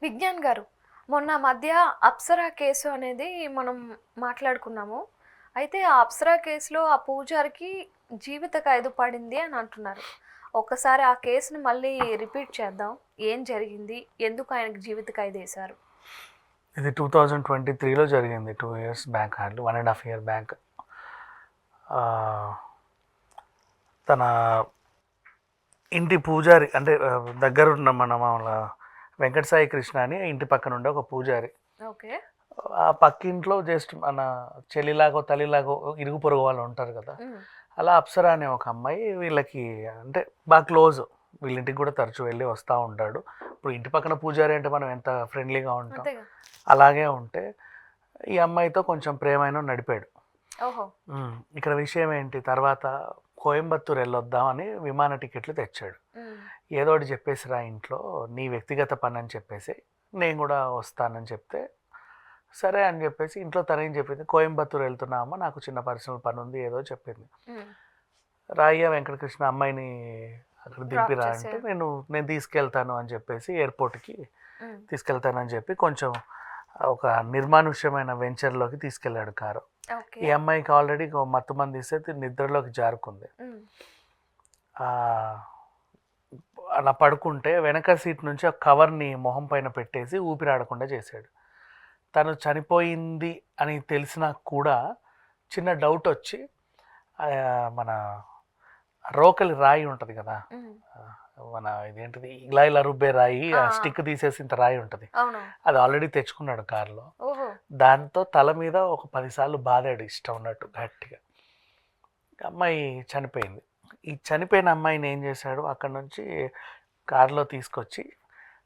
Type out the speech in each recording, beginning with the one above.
విజ్ఞాన్ గారు, మొన్న మధ్య అప్సరా కేసు అనేది మనం మాట్లాడుకున్నాము. అయితే ఆ అప్సరా కేసులో ఆ పూజారికి జీవిత ఖైదు పడింది అని అంటున్నారు. ఒక్కసారి ఆ కేసుని మళ్ళీ రిపీట్ చేద్దాం. ఏం జరిగింది? ఎందుకు ఆయనకు జీవిత ఖైదు వేశారు? ఇది 2023లో జరిగింది. 2 years back, hardly 1.5 year back. తన ఇంటి పూజారి అంటే దగ్గరున్న మన మామూలు వెంకట సాయి కృష్ణ అని ఇంటి పక్కన ఉండే ఒక పూజారి. ఓకే. ఆ పక్కింట్లో జస్ట్ మన చెల్లిలాగో తల్లిలాగో ఇరుగు పొరుగు వాళ్ళు ఉంటారు కదా, అలా అప్సరా అనే ఒక అమ్మాయి వీళ్ళకి అంటే బాగా క్లోజ్. వీళ్ళ ఇంటికి కూడా తరచూ వెళ్ళి వస్తూ ఉంటాడు. ఇప్పుడు ఇంటి పక్కన పూజారి అంటే మనం ఎంత ఫ్రెండ్లీగా ఉంటాం, అలాగే ఉంటే ఈ అమ్మాయితో కొంచెం ప్రేమైన నడిపాడు. ఇక్కడ విషయం ఏంటి, తర్వాత కోయంబత్తూర్ వెళ్ళొద్దామని విమాన టికెట్లు తెచ్చాడు. ఏదో ఒకటి చెప్పేసిరా ఇంట్లో, నీ వ్యక్తిగత పని అని చెప్పేసి నేను కూడా వస్తానని చెప్తే సరే అని చెప్పేసి ఇంట్లో తనేం చెప్పింది, కోయంబత్తూర్ వెళ్తున్నామా, నాకు చిన్న పర్సనల్ పని ఉంది ఏదో చెప్పింది. రాయ్య వెంకటకృష్ణ అమ్మాయిని అక్కడ దింపిరా అంటే నేను తీసుకెళ్తాను అని చెప్పేసి ఎయిర్పోర్ట్కి తీసుకెళ్తానని చెప్పి కొంచెం ఒక నిర్మానుష్యమైన వెంచర్లోకి తీసుకెళ్ళాడు కారు. ఈ అమ్మాయికి ఆల్రెడీ మత్తు మంది ఇస్తే నిద్రలోకి జారుకుంది. అలా పడుకుంటే వెనక సీట్ నుంచి ఆ కవర్ని మొహం పైన పెట్టేసి ఊపిరాడకుండా చేశాడు. తను చనిపోయింది అని తెలిసినా కూడా చిన్న డౌట్ వచ్చి మన రోకలి రాయి ఉంటుంది కదా, మన ఇదేంటిది ఇలా ఇలా రుబ్బే రాయి, స్టిక్ తీసేసి ఇంత రాయి ఉంటుంది, అది ఆల్రెడీ తెచ్చుకున్నాడు కారులో. దాంతో తల మీద ఒక 10 సార్లు బాదాడు ఇష్టం ఉన్నట్టు గట్టిగా. అమ్మాయి చనిపోయింది. ఈ చనిపోయిన అమ్మాయిని ఏం చేశాడు, అక్కడ నుంచి కారులో తీసుకొచ్చి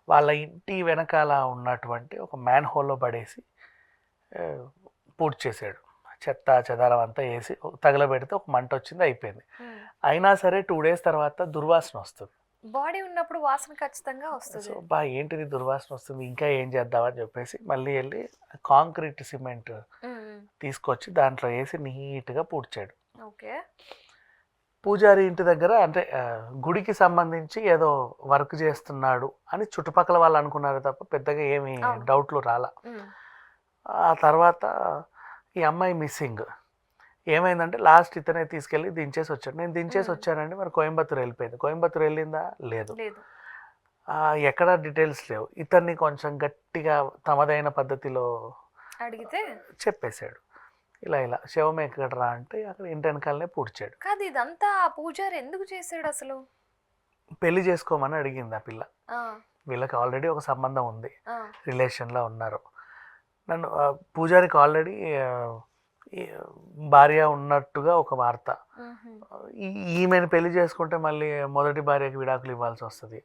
వాళ్ళ ఇంటి వెనకాల ఉన్నటువంటి ఒక మ్యాన్ హోల్లో పడేసి పూర్తి చేశాడు. చెత్త చెదారం అంతా వేసి తగలబెడితే ఒక మంట వచ్చింది, అయిపోయింది. అయినా సరే 2 days తర్వాత దుర్వాసన వస్తుంది. బాడీ ఉన్నప్పుడు వాసన ఖచ్చితంగా వస్తుంది. సో బా ఏంటిది దుర్వాసన వస్తుంది, ఇంకా ఏం చేద్దామని చెప్పేసి మళ్ళీ వెళ్ళి కాంక్రీట్ సిమెంట్ తీసుకొచ్చి దాంట్లో వేసి నీట్గా పూడ్చాడు. ఓకే. పూజారి ఇంటి దగ్గర అంటే గుడికి సంబంధించి ఏదో వర్క్ చేస్తున్నాడు అని చుట్టుపక్కల వాళ్ళు అనుకున్నారు తప్ప పెద్దగా ఏమి డౌట్లు రాలా. ఆ తర్వాత ఈ అమ్మాయి మిస్సింగ్ ఏమైందంటే లాస్ట్ ఇతనే తీసుకెళ్ళి దించేసి వచ్చాడు. నేను దించేసి వచ్చానండి, మరి కోయంబత్తూర్ వెళ్ళిపోయింది. కోయంబత్తూర్ వెళ్ళిందా? లేదు. ఎక్కడ డీటెయిల్స్ లేవు. ఇతన్ని కొంచెం గట్టిగా తమదైన పద్ధతిలో అడిగితే చెప్పేశాడు, ఇలా ఇలా శవం ఎక్కడరా అంటే అక్కడ ఇంటి వెనకాలనే పూడ్చాడు. కాదు, ఇదంతా పూజారి ఎందుకు చేశాడు అసలు? పెళ్లి చేసుకోమని అడిగింది ఆ పిల్ల. వీళ్ళకి ఆల్రెడీ ఒక సంబంధం ఉంది, రిలేషన్లో ఉన్నారు. నన్ను పూజారికి ఆల్రెడీ భార్య ఉన్నట్టుగా ఒక వార్త. ఈమెను పెళ్లి చేసుకుంటే మళ్ళీ మొదటి భార్యకి విడాకులు ఇవ్వాల్సి వస్తుంది.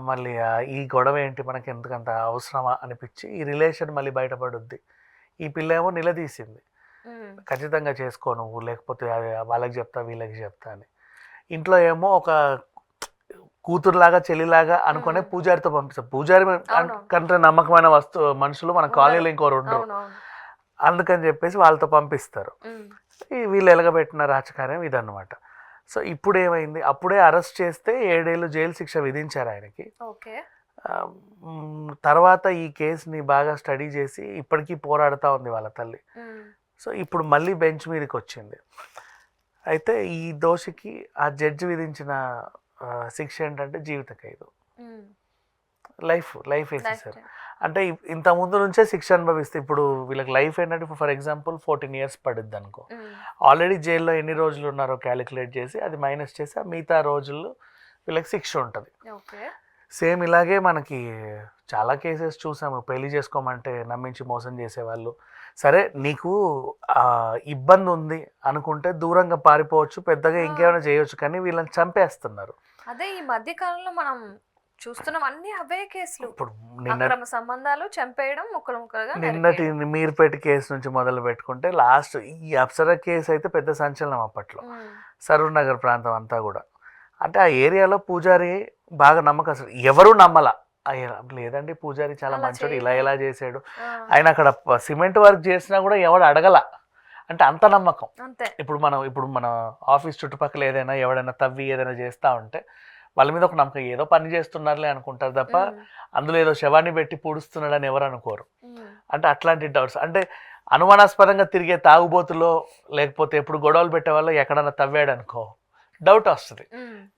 మళ్ళీ ఈ గొడవ ఏంటి మనకి, ఎందుకంత అవసరమా అనిపించి ఈ రిలేషన్ మళ్ళీ బయటపడుద్ది. ఈ పిల్ల ఏమో నిలదీసింది, ఖచ్చితంగా చేసుకో నువ్వు, లేకపోతే వాళ్ళకి చెప్తా వీళ్ళకి చెప్తా అని. ఇంట్లో ఏమో ఒక కూతురులాగా చెల్లిలాగా అనుకునే పూజారితో పంపిస్తారు. పూజారి కంటే నమ్మకమైన మనుషులు మన కాలనీలో ఇంకోరు ఉండరు, అందుకని చెప్పేసి వాళ్ళతో పంపిస్తారు. వీళ్ళు ఎలగబెట్టిన రాజకార్యం ఇదన్నమాట. సో ఇప్పుడు ఏమైంది, అప్పుడే అరెస్ట్ చేస్తే 7 ఏళ్ళు జైలు శిక్ష విధించారు ఆయనకి. తర్వాత ఈ కేసుని బాగా స్టడీ చేసి ఇప్పటికీ పోరాడుతూ ఉంది వాళ్ళ తల్లి. సో ఇప్పుడు మళ్ళీ బెంచ్ మీదకి వచ్చింది. అయితే ఈ దోషికి ఆ జడ్జి విధించిన శిక్ష ఏంటంటే జీవిత ఖైదు, లైఫ్ వేసేసారు. అంటే ఇంత ముందు నుంచే శిక్ష అనుభవిస్తే ఇప్పుడు వీళ్ళకి లైఫ్ ఏంటంటే ఫర్ ఎగ్జాంపుల్ 14 years పడుద్ది అనుకో, ఆల్రెడీ జైల్లో ఎన్ని రోజులు ఉన్నారో క్యాలిక్యులేట్ చేసి అది మైనస్ చేసి ఆ మిగతా రోజుల్లో వీళ్ళకి శిక్ష ఉంటుంది. సేమ్ ఇలాగే మనకి చాలా కేసెస్ చూసాము. పెళ్లి చేసుకోమంటే నమ్మించి మోసం చేసేవాళ్ళు. సరే నీకు ఇబ్బంది ఉంది అనుకుంటే దూరంగా పారిపోవచ్చు, పెద్దగా ఇంకేమైనా చేయొచ్చు, కానీ వీళ్ళని చంపేస్తున్నారు. అదే ఈ మధ్య కాలంలో మనం చూస్తున్నాం, అన్ని అవే కేసులు. ఇప్పుడు అక్రమ సంబంధాలు, చంపేయడం, ముక్కలు ముక్కలుగా. నిన్నటి మీర్పేట కేసు నుంచి మొదలు పెట్టుకుంటే లాస్ట్ ఈ అప్సరా కేసు అయితే పెద్ద సంచలనం అప్పట్లో. సరూర్ నగర్ ప్రాంతం అంతా కూడా. అంటే ఆ ఏరియాలో పూజారి బాగా నమ్మకం, ఎవరు నమ్మలా. లేదండి పూజారి చాలా మంచోడు, ఇలా చేసాడు. ఆయన అక్కడ సిమెంట్ వర్క్ చేసినా కూడా ఎవడు అడగల, అంటే అంత నమ్మకం. ఇప్పుడు మన ఆఫీస్ చుట్టుపక్కల ఏదైనా ఎవడైనా తవ్వి ఏదైనా చేస్తూ ఉంటే వాళ్ళ మీద ఒక నమ్మకం, ఏదో పని చేస్తున్నారులే అనుకుంటారు తప్ప అందులో ఏదో శవాన్ని పెట్టి పూడుస్తున్నాడని ఎవరు అనుకోరు. అంటే అట్లాంటి డౌట్స్, అంటే అనుమానాస్పదంగా తిరిగే తాగుబోతులో లేకపోతే ఎప్పుడు గొడవలు పెట్టే వాళ్ళు ఎక్కడన్నా తవ్వాడు అనుకో డౌట్ వస్తుంది.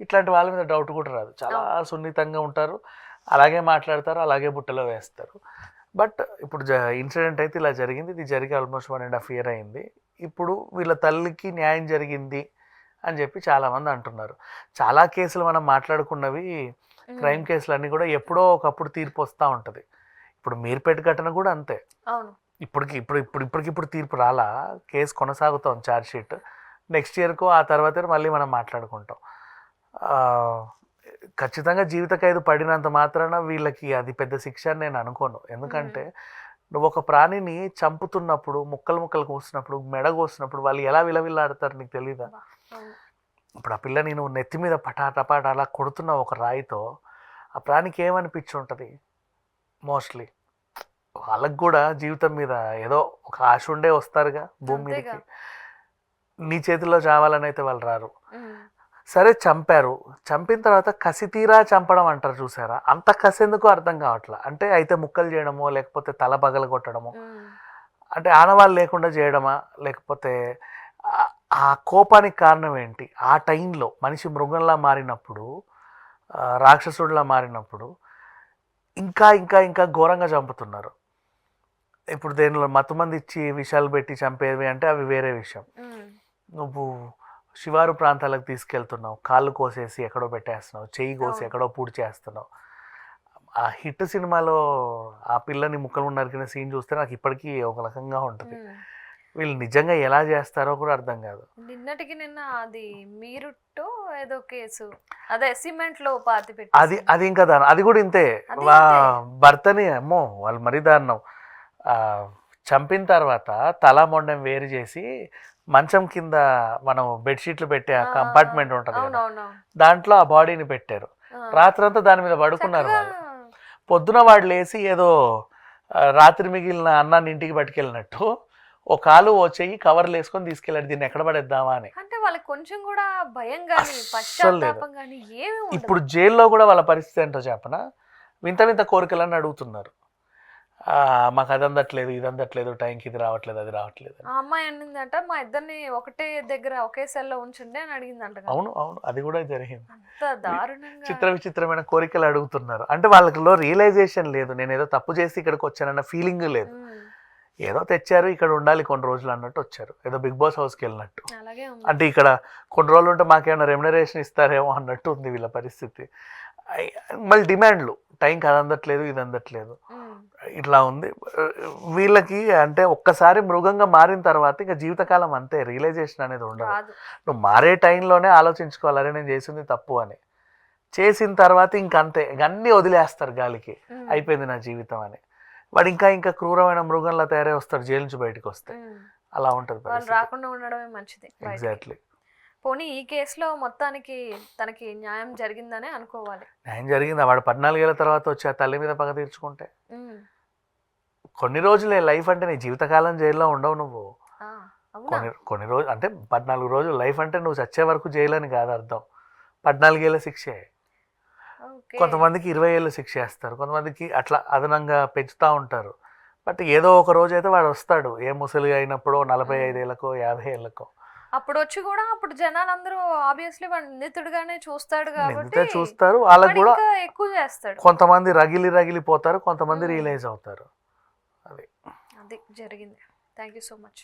ఇట్లాంటి వాళ్ళ మీద డౌట్ కూడా రాదు. చాలా సున్నితంగా ఉంటారు, అలాగే మాట్లాడతారు, అలాగే బుట్టలో వేస్తారు. బట్ ఇప్పుడు ఇన్సిడెంట్ అయితే ఇలా జరిగింది. ఇది జరిగి ఆల్మోస్ట్ 1.5 year అయింది. ఇప్పుడు వీళ్ళ తల్లికి న్యాయం జరిగింది అని చెప్పి చాలామంది అంటున్నారు. చాలా కేసులు మనం మాట్లాడుకున్నవి క్రైమ్ కేసులు అన్నీ కూడా ఎప్పుడో ఒకప్పుడు తీర్పు వస్తూ ఉంటుంది. ఇప్పుడు మీర్పేట ఘటన కూడా అంతే. ఇప్పటికిప్పుడు తీర్పు రాలా, కేసు కొనసాగుతాం, ఛార్జ్ షీట్ నెక్స్ట్ ఇయర్కో ఆ తర్వాత మళ్ళీ మనం మాట్లాడుకుంటాం. ఖచ్చితంగా జీవిత ఖైదు పడినంత మాత్రాన వీళ్ళకి అది పెద్ద శిక్ష అని నేను అనుకోను. ఎందుకంటే నువ్వు ఒక ప్రాణిని చంపుతున్నప్పుడు, ముక్కలు ముక్కలు కోసినప్పుడు, మెడ కోసినప్పుడు వాళ్ళు ఎలా విలవిల్లాడతారు నీకు తెలీదా? ఇప్పుడు ఆ పిల్లని నువ్వు నెత్తి మీద పటాటపాట అలా కొడుతున్నావు ఒక రాయితో, ఆ ప్రాణికి ఏమనిపించి ఉంటుంది? మోస్ట్లీ వాళ్ళకు కూడా జీవితం మీద ఏదో ఒక ఆశ ఉండే వస్తారుగా భూమి మీదకి. నీ చేతిలో చావాలని అయితే వాళ్ళు రారు. సరే చంపారు, చంపిన తర్వాత కసి తీరా చంపడం అంటారు చూసారా, అంత కసి ఎందుకో అర్థం కావట్లా. అంటే అయితే ముక్కలు చేయడమో లేకపోతే తల పగల కొట్టడమో, అంటే ఆనవాళ్ళు లేకుండా చేయడమా, లేకపోతే ఆ కోపానికి కారణం ఏంటి? ఆ టైంలో మనిషి మృగంలా మారినప్పుడు, రాక్షసుడిలా మారినప్పుడు ఇంకా ఇంకా ఇంకా ఘోరంగా చంపుతున్నారు. ఇప్పుడు దేనిలో మత్తుమంది ఇచ్చి విషాలు పెట్టి చంపేవి అంటే అవి వేరే విషయం. నువ్వు శివారు ప్రాంతాలకు తీసుకెళ్తున్నావు, కాళ్ళు కోసేసి ఎక్కడో పెట్టేస్తున్నావు, చెయ్యి కోసి ఎక్కడో పూడి చేస్తున్నావు. ఆ హిట్ సినిమాలో ఆ పిల్లని ముక్కలు నరికిన సీన్ చూస్తే నాకు ఇప్పటికీ ఒక రకంగా ఉంటుంది. వీళ్ళు నిజంగా ఎలా చేస్తారో కూడా అర్థం కాదు. నిన్నటికి నిన్న అది మీరుట్టో ఏదో కేసు, అదే సిమెంట్ లో పాతి పెట్టి, అది ఇంకా దారుణం. అది కూడా ఇంతే, భర్తని అమ్మో వాళ్ళు మరీ దారుణం. చంపిన తర్వాత తల మొండం వేరు చేసి మంచం కింద మనం బెడ్షీట్లు పెట్టే ఆ కంపార్ట్మెంట్ ఉంటుంది కదా, దాంట్లో ఆ బాడీని పెట్టారు. రాత్రంతా దాని మీద పడుకున్నారు వాళ్ళు. పొద్దున వాడు లేచి ఏదో రాత్రి మిగిలిన అన్నాన్ని ఇంటికి పట్టుకెళ్ళినట్టు ఓ కాలు ఓ చెయ్యి కవర్లు వేసుకొని తీసుకెళ్ళాడు, దీన్ని ఎక్కడ పడేద్దామా అని. అంటే వాళ్ళకి కొంచెం కూడా భయం గానీ పశ్చాత్తాపం గానీ ఏమీ ఉండదు. ఇప్పుడు జైల్లో కూడా వాళ్ళ పరిస్థితి ఏంటో చెప్పనా, వింత వింత కోరికలని అడుగుతున్నారు. మాకు అది అందట్లేదు, ఇది అందట్లేదు, టైంకి ఇది రావట్లేదు, అది రావట్లేదు. ఆ అమ్మాయి అనిందంట, మా ఇద్దరిని ఒకటే దగ్గర ఒకే సెల్లో ఉంచండి అని అడిగిందంట. అవును అవును, అది కూడా జరిగింది. అంత దారుణంగా చిత్ర విచిత్రమైన కోరికలు అడుగుతున్నారు. అంటే వాళ్ళలో రియలైజేషన్ లేదు, నేను ఏదో తప్పు చేసి ఇక్కడికి వచ్చానన్న ఫీలింగ్ లేదు. ఏదో తెచ్చారు, ఇక్కడ ఉండాలి కొన్ని రోజులు అన్నట్టు వచ్చారు, ఏదో బిగ్ బాస్ హౌస్కి వెళ్ళినట్టు. అంటే ఇక్కడ కొన్ని రోజులు ఉంటే మాకేమైనా రెమ్యునరేషన్ ఇస్తారేమో అన్నట్టు ఉంది వీళ్ళ పరిస్థితి. మళ్ళీ డిమాండ్లు, టైంకి అది అందట్లేదు, ఇది అందట్లేదు, ఇట్లా ఉంది వీళ్ళకి. అంటే ఒక్కసారి మృగంగా మారిన తర్వాత ఇంకా జీవితకాలం అంతే, రియలైజేషన్ అనేది ఉండదు. నువ్వు మారే టైంలోనే ఆలోచించుకోవాలి, అరే నేను చేసింది తప్పు అని. చేసిన తర్వాత ఇంకంతే, అన్నీ వదిలేస్తారు గాలికి, అయిపోయింది నా జీవితం అని. వాడు ఇంకా ఇంకా క్రూరమైన మృగంలా తయారై వస్తాడు జైలు నుంచి బయటకు వస్తే. అలా ఉంటుంది, రాకుండా ఉండడమే మంచిది. ఎగ్జాక్ట్లీ. పోనీ ఈ కేసులో మొత్తానికి తనకి న్యాయం జరిగిందనే అనుకోవాలి. న్యాయం జరిగింది. వాడు 14 ఏళ్ళ తర్వాత వచ్చి ఆ తల్లి మీద పగ తీర్చుకుంటే కొన్ని రోజులే లైఫ్ అంటే, నీ జీవితకాలం జైల్లో ఉండవు నువ్వు. కొన్ని రోజులు అంటే 14 రోజులు లైఫ్ అంటే నువ్వు చచ్చే వరకు జైలు అని కాదు అర్థం. 14 ఏళ్ళ శిక్షే. కొంతమందికి 20 ఏళ్ళు శిక్ష వేస్తారు, కొంతమందికి అట్లా అదనంగా పెంచుతూ ఉంటారు. బట్ ఏదో ఒక రోజు అయితే వాడు వస్తాడు, ఏ ముసలి అయినప్పుడు 45 ఏళ్ళకో 50 ఏళ్ళకో. అప్పుడు వచ్చి కూడా అప్పుడు జనాలందరూ ఆబ్వియస్లీ వాడు నిందితుడుగానే చూస్తాడు కాబట్టి చూస్తారు, వాళ్ళకి కూడా ఎక్కువ చేస్తాడు. కొంతమంది రగిలిపోతారు, కొంతమంది రియలైజ్ అవుతారు. అది జరిగింది. Thank you so much.